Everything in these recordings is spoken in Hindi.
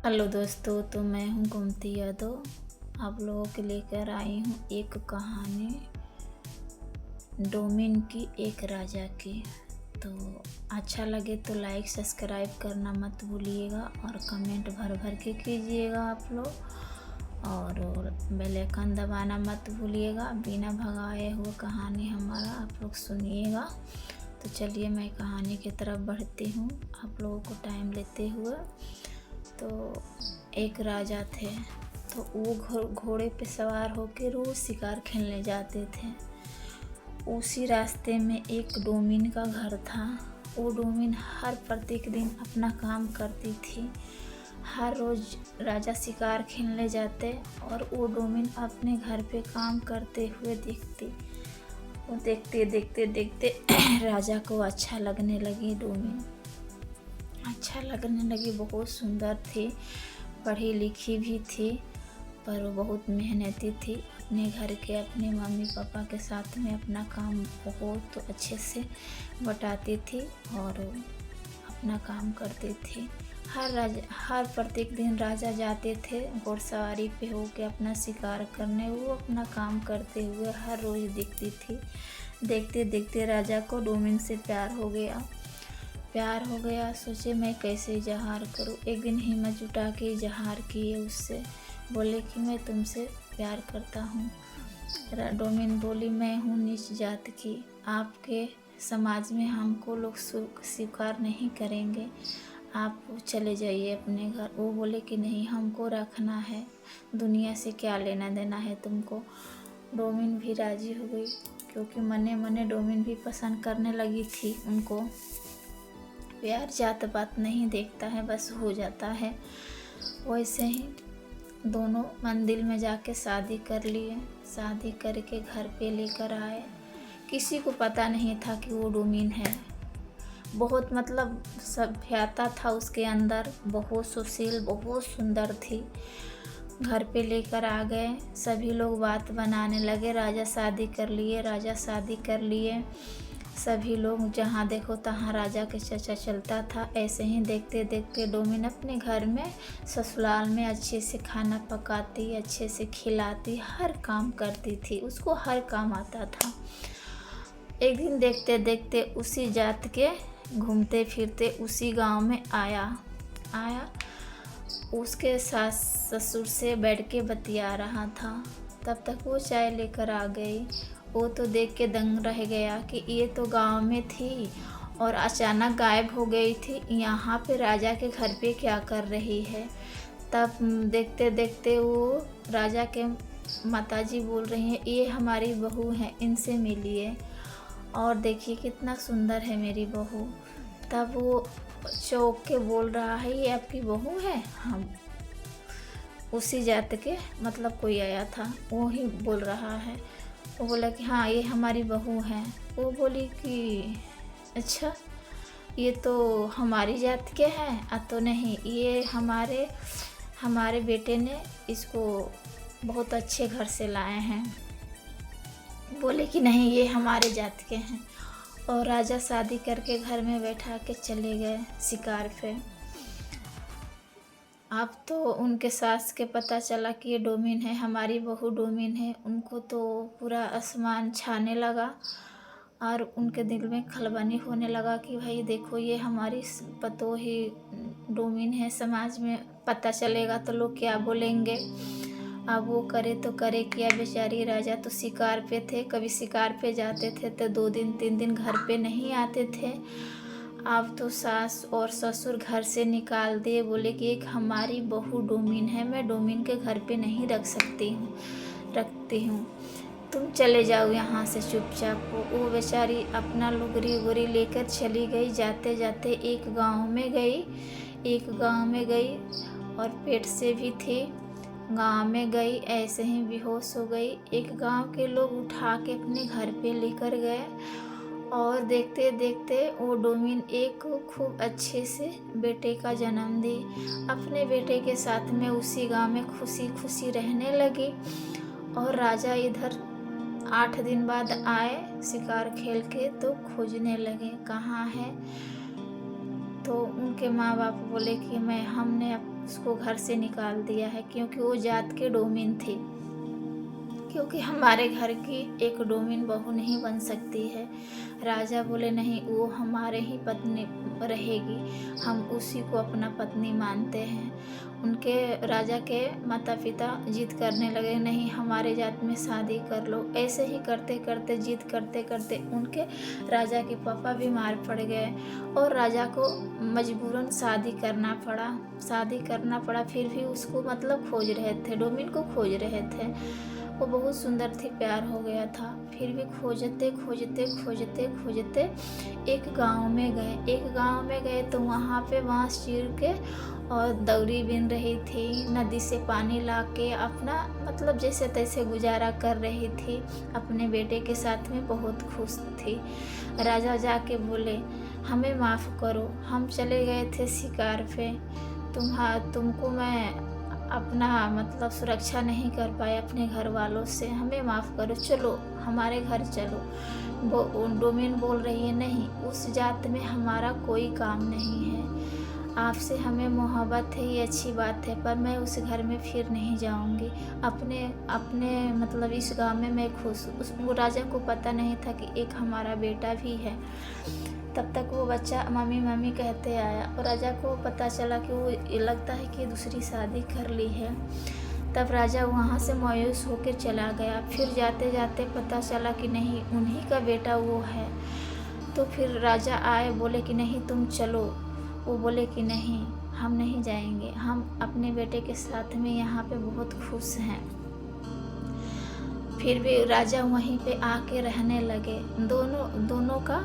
हेलो दोस्तों, तो मैं हूँ गोमती यादव। आप लोगों के लेकर आई हूँ एक कहानी डोमिन की, एक राजा की। तो अच्छा लगे तो लाइक सब्सक्राइब करना मत भूलिएगा और कमेंट भर भर के कीजिएगा आप लोग, और बेल आइकन दबाना मत भूलिएगा। बिना भगाए हुए कहानी हमारा आप लोग सुनिएगा। तो चलिए मैं कहानी की तरफ बढ़ती हूँ आप लोगों को टाइम लेते हुए। तो एक राजा थे, तो वो घोड़े पे सवार होकर रोज शिकार खेलने जाते थे। उसी रास्ते में एक डोमिन का घर था। वो डोमिन हर प्रत्येक दिन अपना काम करती थी। हर रोज राजा शिकार खेलने जाते और वो डोमिन अपने घर पे काम करते हुए दिखती। वो देखते देखते देखते राजा को अच्छा लगने लगी डोमिन। अच्छा लगने लगी, बहुत सुंदर थी, पढ़ी लिखी भी थी, पर वो बहुत मेहनती थी। अपने घर के अपने मम्मी पापा के साथ में अपना काम बहुत अच्छे से बटाती थी और अपना काम करती थी। हर प्रत्येक दिन राजा जाते थे घुड़सवारी पे होके अपना शिकार करने। वो अपना काम करते हुए हर रोज़ दिखती थी। देखते देखते राजा को डोमिन से प्यार हो गया। सोचे मैं कैसे इजहार करूं। एक दिन हिम्मत जुटा के इजहार किए उससे, बोले कि मैं तुमसे प्यार करता हूँ। डोमिन बोली, मैं हूँ नीच जात की, आपके समाज में हमको लोग स्वीकार नहीं करेंगे, आप चले जाइए अपने घर। वो बोले कि नहीं, हमको रखना है, दुनिया से क्या लेना देना है तुमको। डोमिन भी राजी हो गई, क्योंकि मने मने डोमिन भी पसंद करने लगी थी उनको। प्यार जात पात नहीं देखता है, बस हो जाता है। वैसे ही दोनों मंदिर में जाके शादी कर लिए। शादी करके घर पे लेकर आए। किसी को पता नहीं था कि वो डोमिन है। बहुत मतलब सभ्यता था उसके अंदर, बहुत सुशील, बहुत सुंदर थी। घर पे लेकर आ गए, सभी लोग बात बनाने लगे, राजा शादी कर लिए। सभी लोग जहाँ देखो तहाँ राजा के चर्चा चलता था। ऐसे ही देखते देखते डोमिन अपने घर में ससुराल में अच्छे से खाना पकाती, अच्छे से खिलाती, हर काम करती थी, उसको हर काम आता था। एक दिन देखते देखते उसी जात के घूमते फिरते उसी गांव में आया। उसके सास ससुर से बैठ के बतिया रहा था। तब तक वो चाय लेकर आ गई। वो तो देख के दंग रह गया कि ये तो गांव में थी और अचानक गायब हो गई थी, यहाँ पे राजा के घर पे क्या कर रही है। तब देखते देखते वो राजा के माताजी बोल रही हैं, ये हमारी बहू है, इनसे मिलिए और देखिए कितना सुंदर है मेरी बहू। तब वो चौंक के बोल रहा है, ये आपकी बहू है? हम उसी जात के मतलब कोई आया था, वो ही बोल रहा है। वो बोला कि हाँ, ये हमारी बहू है। वो बोली कि अच्छा, ये तो हमारी जात के हैं। तो नहीं, ये हमारे बेटे ने इसको बहुत अच्छे घर से लाए हैं। बोले कि नहीं, ये हमारे जात के हैं। और राजा शादी करके घर में बैठा के चले गए शिकार पे। अब तो उनके सास के पता चला कि ये डोमिन है, हमारी बहू डोमिन है। उनको तो पूरा आसमान छाने लगा और उनके दिल में खलबली होने लगा कि भाई देखो, ये हमारी पतोह ही डोमिन है। समाज में पता चलेगा तो लोग क्या बोलेंगे। अब वो करे तो करे क्या। बेचारी राजा तो शिकार पे थे, कभी शिकार पे जाते थे तो 2 दिन 3 दिन घर पे नहीं आते थे। अब तो सास और ससुर घर से निकाल दिए। बोले कि एक हमारी बहू डोमिन है, मैं डोमिन के घर पे नहीं रखती हूँ, तुम चले जाओ यहाँ से चुपचाप। वो बेचारी अपना लुगरी उगरी लेकर चली गई। जाते जाते एक गांव में गई और पेट से भी थी। गांव में गई, ऐसे ही बेहोश हो गई। एक गांव के लोग उठा के अपने घर पे लेकर गए और देखते देखते वो डोमिन एक खूब अच्छे से बेटे का जन्म दी। अपने बेटे के साथ में उसी गांव में खुशी खुशी रहने लगी। और राजा इधर 8 दिन बाद आए शिकार खेल के, तो खोजने लगे कहाँ है। तो उनके माँ बाप बोले कि हमने उसको घर से निकाल दिया है, क्योंकि वो जात के डोमिन थी। क्योंकि हमारे घर की एक डोमिन बहू नहीं बन सकती है। राजा बोले नहीं, वो हमारे ही पत्नी रहेगी, हम उसी को अपना पत्नी मानते हैं। उनके राजा के माता पिता जिद करने लगे, नहीं हमारे जात में शादी कर लो। ऐसे ही करते करते जिद करते करते उनके राजा के पापा बीमार पड़ गए और राजा को मजबूरन शादी करना पड़ा। फिर भी उसको मतलब खोज रहे थे, डोमिन को खोज रहे थे। वो बहुत सुंदर थी, प्यार हो गया था। फिर भी खोजते खोजते खोजते खोजते एक गांव में गए तो वहाँ पे बांस चीर के और दौरी बिन रही थी, नदी से पानी ला के अपना मतलब जैसे तैसे गुजारा कर रही थी। अपने बेटे के साथ में बहुत खुश थी। राजा जाके बोले, हमें माफ़ करो, हम चले गए थे शिकार पे, तुमको मैं अपना मतलब सुरक्षा नहीं कर पाए अपने घर वालों से, हमें माफ़ करो, चलो हमारे घर चलो। वो डोमिन बोल रही है, नहीं उस जात में हमारा कोई काम नहीं है, आपसे हमें मोहब्बत है, ये अच्छी बात है, पर मैं उस घर में फिर नहीं जाऊंगी। अपने मतलब इस गांव में मैं खुश हूँ। वो राजा को पता नहीं था कि एक हमारा बेटा भी है। तब तक वो बच्चा मम्मी मम्मी कहते आया और राजा को पता चला कि वो लगता है कि दूसरी शादी कर ली है। तब राजा वहाँ से मायूस होकर चला गया। फिर जाते जाते पता चला कि नहीं, उन्हीं का बेटा वो है। तो फिर राजा आए, बोले कि नहीं तुम चलो। वो बोले कि नहीं, हम नहीं जाएंगे, हम अपने बेटे के साथ में यहाँ पे बहुत खुश हैं। फिर भी राजा वहीं पे आके रहने लगे। दोनों का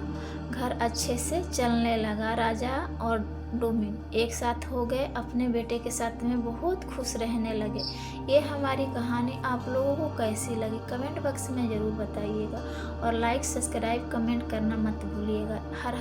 घर अच्छे से चलने लगा। राजा और डोमिन एक साथ हो गए, अपने बेटे के साथ में बहुत खुश रहने लगे। ये हमारी कहानी आप लोगों को कैसी लगी कमेंट बॉक्स में ज़रूर बताइएगा और लाइक सब्सक्राइब कमेंट करना मत भूलिएगा। हर